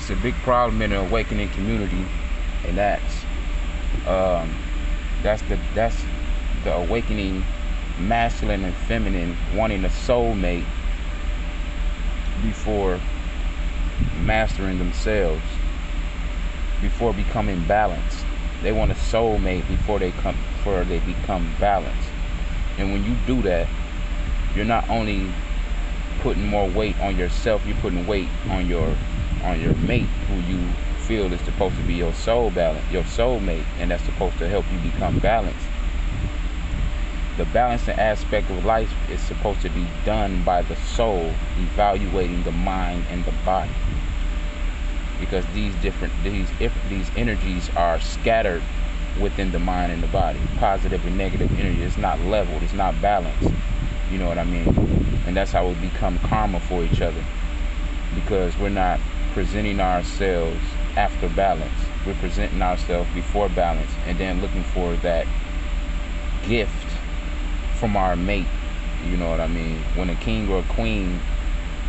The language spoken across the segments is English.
It's a big problem in the awakening community, and that's the awakening masculine and feminine wanting a soulmate before mastering themselves, before becoming balanced. They want a soulmate before they become balanced. And when you do that, you're not only putting more weight on yourself, you're putting weight on your mate, who you feel is supposed to be your soulmate, and that's supposed to help you become balanced. The balancing aspect of life is supposed to be done by the soul, evaluating the mind and the body. Because these energies are scattered within the mind and the body. Positive and negative energy is not leveled, it's not balanced. You know what I mean? And that's how we become karma for each other. Because we're not presenting ourselves after balance. We're presenting ourselves before balance, and then looking for that gift from our mate. You know what I mean? When a king or a queen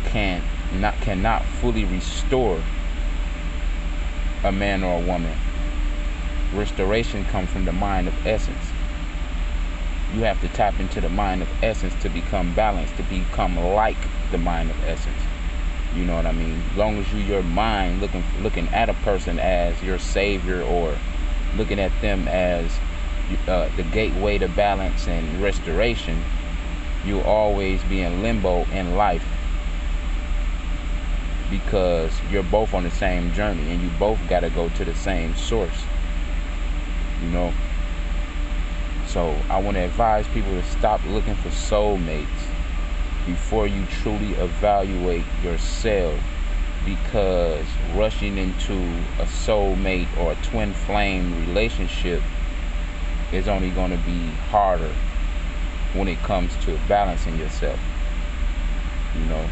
cannot fully restore a man or a woman, restoration comes from the mind of essence. You have to tap into the mind of essence to become balanced, to become like the mind of essence. You know what I mean? As long as your mind looking at a person as your savior, or looking at them as the gateway to balance and restoration, you'll always be in limbo in life, because you're both on the same journey and you both got to go to the same source. You know? So I want to advise people to stop looking for soulmates before you truly evaluate yourself, because rushing into a soulmate or a twin flame relationship is only going to be harder when it comes to balancing yourself. You know,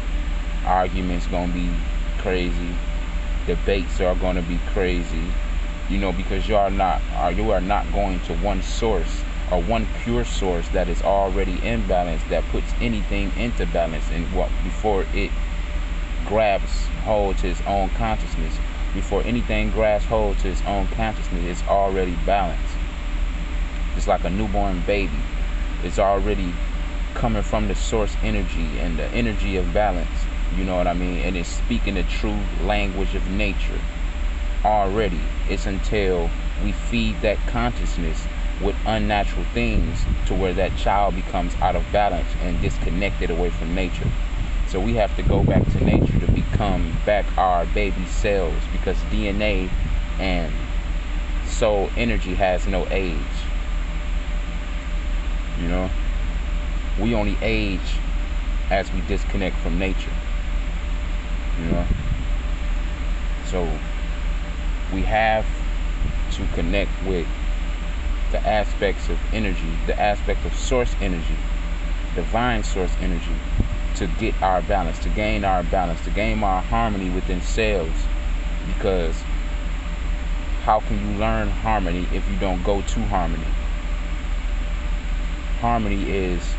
arguments going to be crazy, debates are going to be crazy, you know, because you are not going to one source, or one pure source that is already in balance, that puts anything into balance, and before it grabs hold to its own consciousness, before anything grabs hold to its own consciousness, it's already balanced. It's like a newborn baby. It's already coming from the source energy and the energy of balance. You know what I mean? And it's speaking the true language of nature already. It's until we feed that consciousness with unnatural things to where that child becomes out of balance and disconnected away from nature. So we have to go back to nature to become back our baby selves, because DNA and soul energy has no age. You know, we only age as we disconnect from nature. You know, so we have to connect with the aspects of energy, the aspect of source energy, divine source energy, to get our balance, to gain our balance, to gain our harmony within selves. Because how can you learn harmony if you don't go to harmony? Harmony is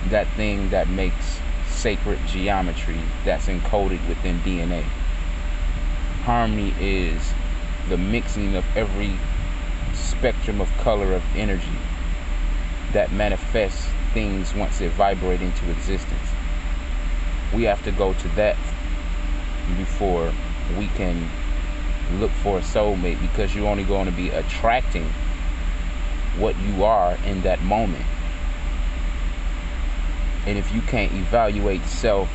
that thing that makes sacred geometry that's encoded within DNA. Harmony is the mixing of every spectrum of color of energy that manifests things once it vibrates into existence. We have to go to that before we can look for a soulmate, because you're only going to be attracting what you are in that moment. And if you can't evaluate self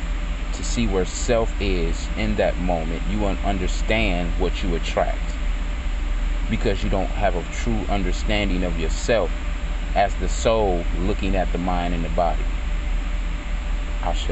to see where self is in that moment, you won't understand what you attract, because you don't have a true understanding of yourself as the soul looking at the mind and the body. Ashe.